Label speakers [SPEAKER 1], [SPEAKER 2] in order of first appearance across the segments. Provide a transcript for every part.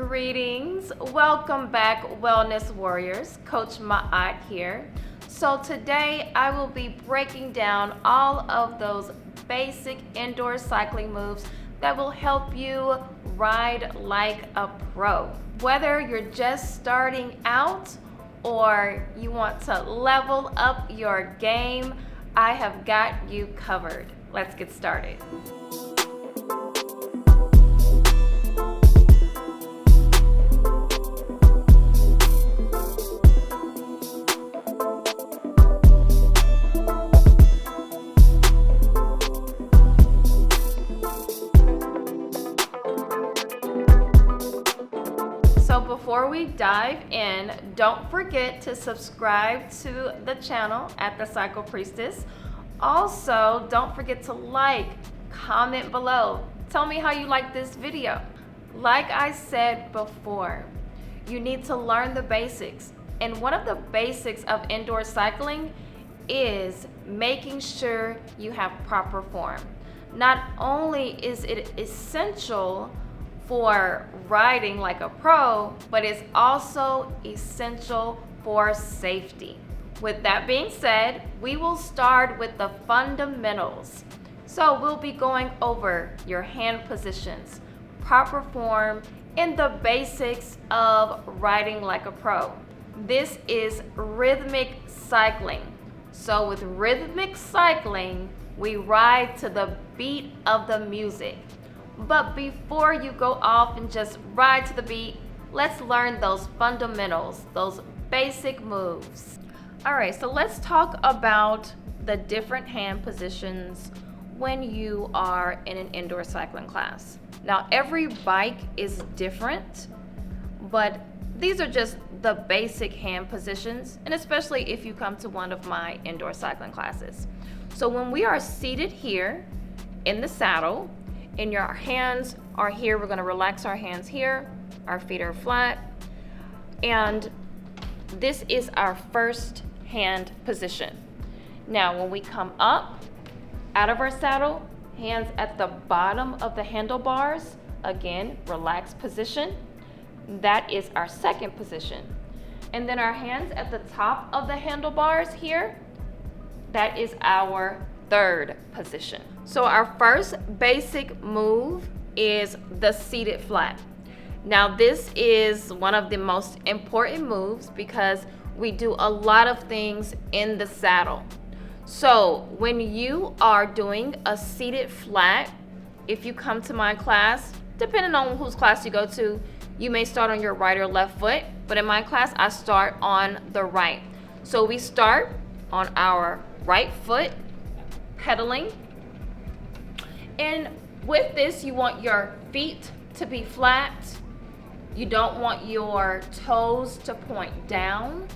[SPEAKER 1] Greetings, welcome back Wellness Warriors, Coach Ma'at here. So today I will be breaking down all of those basic indoor cycling moves that will help you ride like a pro. Whether you're just starting out or you want to level up your game, I have got you covered. Let's get started. So before we dive in, don't forget to subscribe to the channel at the Cycle Priestess. Also, don't forget to like, comment below. Tell me how you like this video. Like I said before, you need to learn the basics. And one of the basics of indoor cycling is making sure you have proper form. Not only is it essential for riding like a pro, but it's also essential for safety. With that being said, we will start with the fundamentals. So we'll be going over your hand positions, proper form, and the basics of riding like a pro. This is rhythmic cycling. So with rhythmic cycling, we ride to the beat of the music. But before you go off and just ride to the beat, let's learn those fundamentals, those basic moves. All right, so let's talk about the different hand positions when you are in an indoor cycling class. Now, every bike is different, but these are just the basic hand positions, and especially if you come to one of my indoor cycling classes. So when we are seated here in the saddle, and your hands are here, we're gonna relax our hands here, our feet are flat, and this is our first hand position. Now, when we come up out of our saddle, hands at the bottom of the handlebars, again, relaxed position. That is our second position. And then our hands at the top of the handlebars here, that is our third position. So our first basic move is the seated flat. Now this is one of the most important moves because we do a lot of things in the saddle. So when you are doing a seated flat, if you come to my class, depending on whose class you go to, you may start on your right or left foot, but in my class, I start on the right. So we start on our right foot, pedaling. And with this, you want your feet to be flat. You don't want your toes to point down.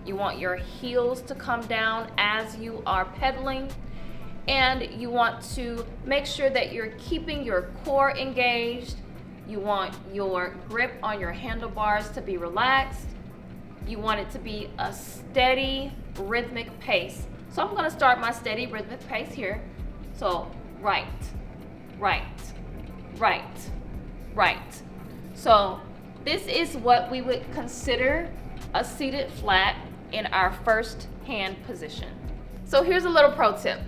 [SPEAKER 1] You want your heels to come down as you are pedaling. And you want to make sure that you're keeping your core engaged. You want your grip on your handlebars to be relaxed. You want it to be a steady, rhythmic pace. So I'm gonna start my steady rhythmic pace here. So right, right, right, right. So this is what we would consider a seated flat in our first hand position. So here's a little pro tip.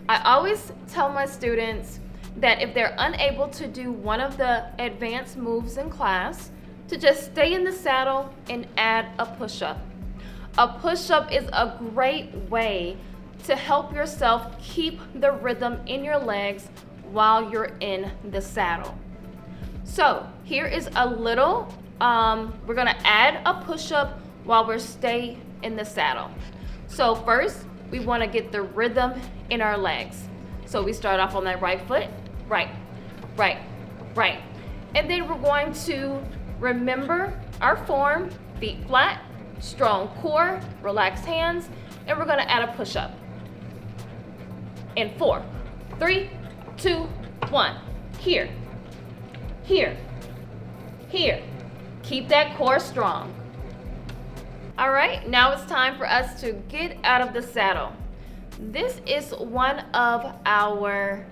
[SPEAKER 1] I always tell my students that if they're unable to do one of the advanced moves in class, to just stay in the saddle and add a push-up. A push-up is a great way to help yourself keep the rhythm in your legs while you're in the saddle. So here is a little, we're gonna add a push-up while we're stay in the saddle. So first, we wanna get the rhythm in our legs. So we start off on that right foot, right, right, right. And then we're going to remember our form, feet flat, strong core, relaxed hands, and we're gonna add a push-up. In 4, 3, 2, 1. Here, here, here. Keep that core strong. All right, now it's time for us to get out of the saddle. This is one of our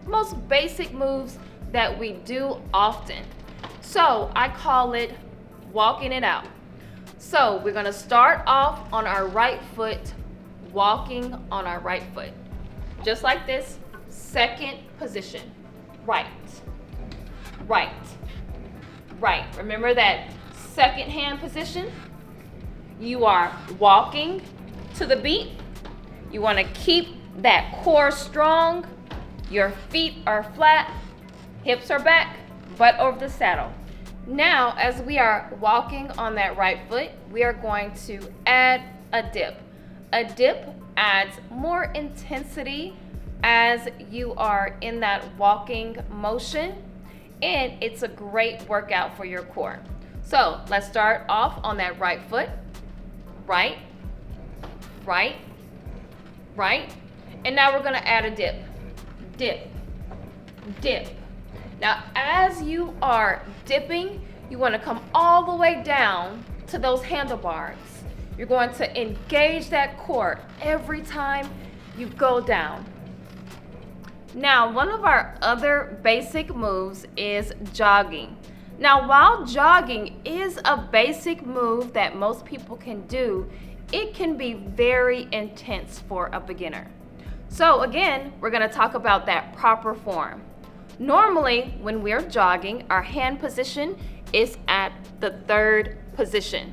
[SPEAKER 1] most basic moves that we do often. So I call it walking it out. So we're gonna start off on our right foot, walking on our right foot. Just like this, second position. Right, right, right. Remember that second hand position? You are walking to the beat. You wanna keep that core strong. Your feet are flat, hips are back, butt over the saddle. Now, as we are walking on that right foot, we are going to add a dip. A dip adds more intensity as you are in that walking motion, and it's a great workout for your core. So let's start off on that right foot. Right, right, right. And now we're gonna add a dip. Dip, dip. Now, as you are dipping, you want to come all the way down to those handlebars. You're going to engage that core every time you go down. Now, one of our other basic moves is jogging. Now, while jogging is a basic move that most people can do, it can be very intense for a beginner. So again, we're going to talk about that proper form. Normally, when we're jogging, our hand position is at the third position.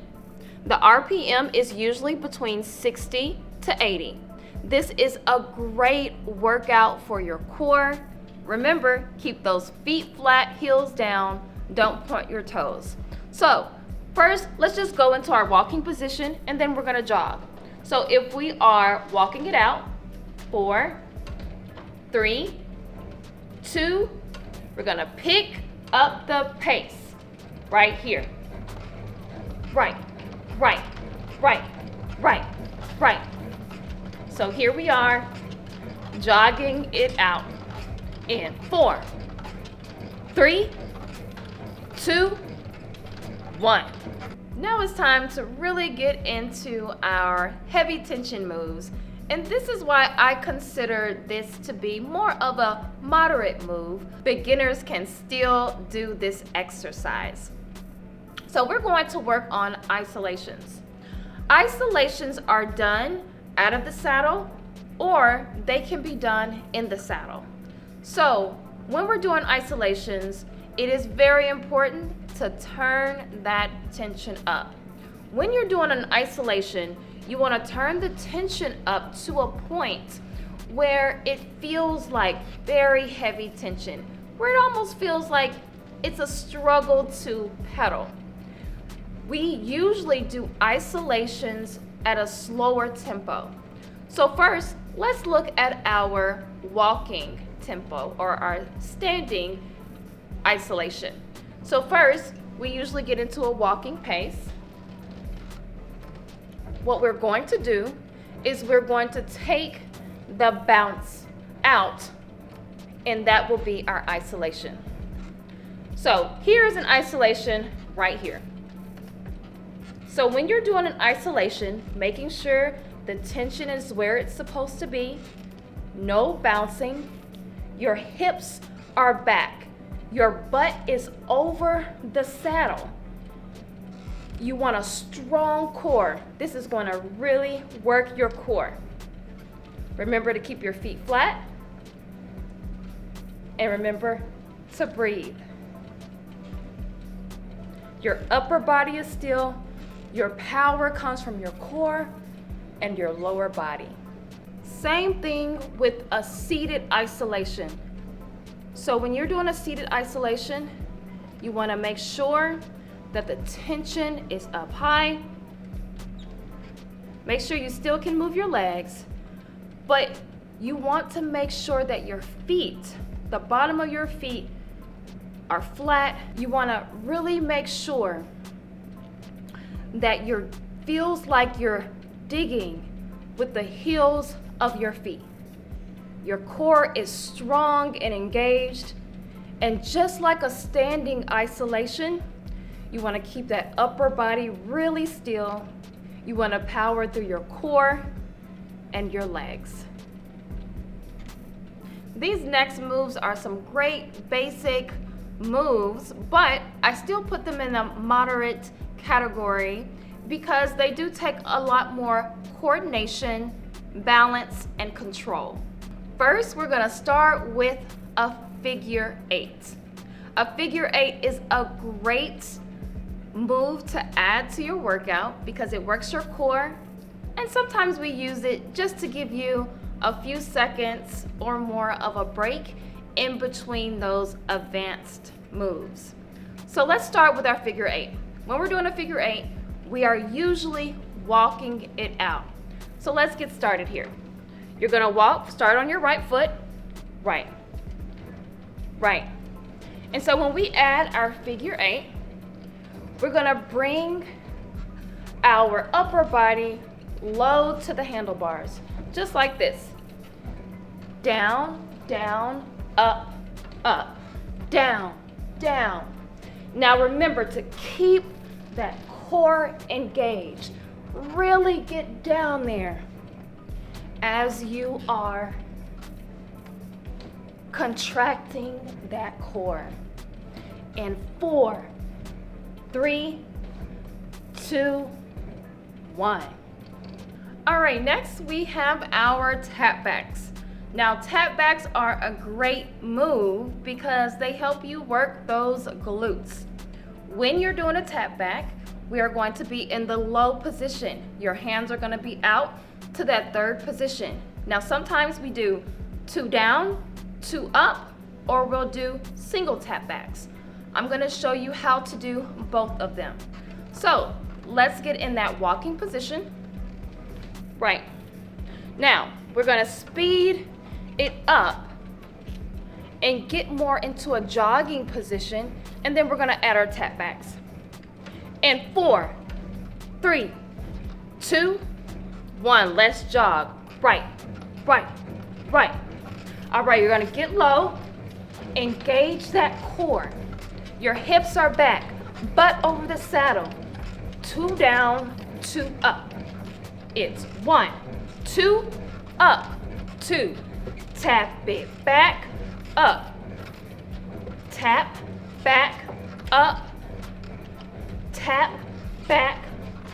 [SPEAKER 1] The RPM is usually between 60 to 80. This is a great workout for your core. Remember, keep those feet flat, heels down, don't point your toes. So first, let's just go into our walking position and then we're gonna jog. So if we are walking it out, 4, 3, 2, we're gonna pick up the pace right here. Right, right, right, right, right. So here we are, jogging it out in 4, 3, 2, 1. Now it's time to really get into our heavy tension moves. And this is why I consider this to be more of a moderate move. Beginners can still do this exercise. So we're going to work on isolations. Isolations are done out of the saddle or they can be done in the saddle. So when we're doing isolations, it is very important to turn that tension up. When you're doing an isolation, you want to turn the tension up to a point where it feels like very heavy tension, where it almost feels like it's a struggle to pedal. We usually do isolations at a slower tempo. So first, let's look at our walking tempo or our standing isolation. So first, we usually get into a walking pace. What we're going to do is we're going to take the bounce out, and that will be our isolation. So here's an isolation right here. So when you're doing an isolation, making sure the tension is where it's supposed to be, no bouncing, your hips are back, your butt is over the saddle. You want a strong core. This is going to really work your core. Remember to keep your feet flat. And remember to breathe. Your upper body is still. Your power comes from your core and your lower body. Same thing with a seated isolation. So when you're doing a seated isolation, you want to make sure that the tension is up high. Make sure you still can move your legs, but you want to make sure that your feet, the bottom of your feet, are flat. You want to really make sure that you feels like you're digging with the heels of your feet. Your core is strong and engaged, and just like a standing isolation, you want to keep that upper body really still. You want to power through your core and your legs. These next moves are some great basic moves, but I still put them in a moderate category because they do take a lot more coordination, balance, and control. First, we're gonna start with a figure 8. A figure 8 is a great move to add to your workout because it works your core, and sometimes we use it just to give you a few seconds or more of a break in between those advanced moves. So let's start with our figure 8. When we're doing a figure 8, we are usually walking it out. So let's get started here. You're gonna walk, start on your right foot, right, right. And so when we add our figure 8, we're gonna bring our upper body low to the handlebars, just like this. Down, down, up, up, down, down. Now remember to keep that core engaged. Really get down there as you are contracting that core. In 4, 3, 2, 1. All right, next we have our tap backs. Now, tap backs are a great move because they help you work those glutes. When you're doing a tap back, we are going to be in the low position. Your hands are going to be out to that third position. Now, sometimes we do 2 down, 2 up, or we'll do single tap backs. I'm going to show you how to do both of them. So, let's get in that walking position. Right. Now, we're going to speed it up and get more into a jogging position, and then we're going to add our tap backs. And 4, 3, 2, 1. Let's jog. Right, right, right. All right, you're going to get low, engage that core. Your hips are back, butt over the saddle. 2 down, 2 up. It's 1, 2, up, 2. Tap it back, up. Tap, back, up. Tap, back,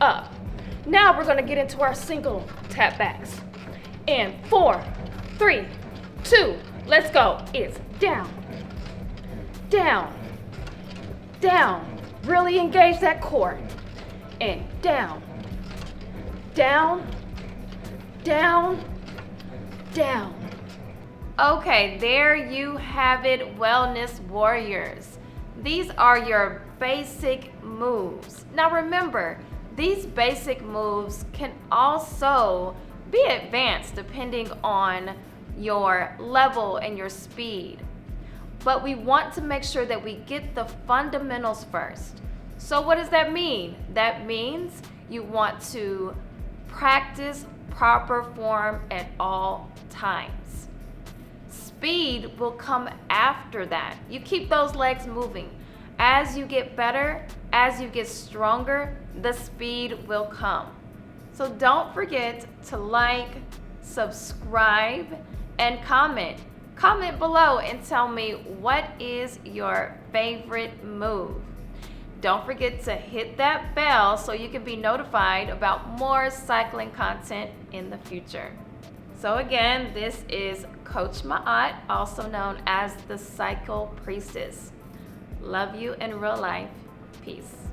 [SPEAKER 1] up. Now we're gonna get into our single tap backs. In 4, 3, 2, let's go. It's down, down, down. Really engage that core. And down, down, down, down. Okay, there you have it, wellness warriors. These are your basic moves. Now remember, these basic moves can also be advanced depending on your level and your speed. But we want to make sure that we get the fundamentals first. So what does that mean? That means you want to practice proper form at all times. Speed will come after that. You keep those legs moving. As you get better, as you get stronger, the speed will come. So don't forget to like, subscribe, and comment. Comment below and tell me what is your favorite move. Don't forget to hit that bell so you can be notified about more cycling content in the future. So again, this is Coach Ma'at, also known as the Cycle Priestess. Love you in real life. Peace.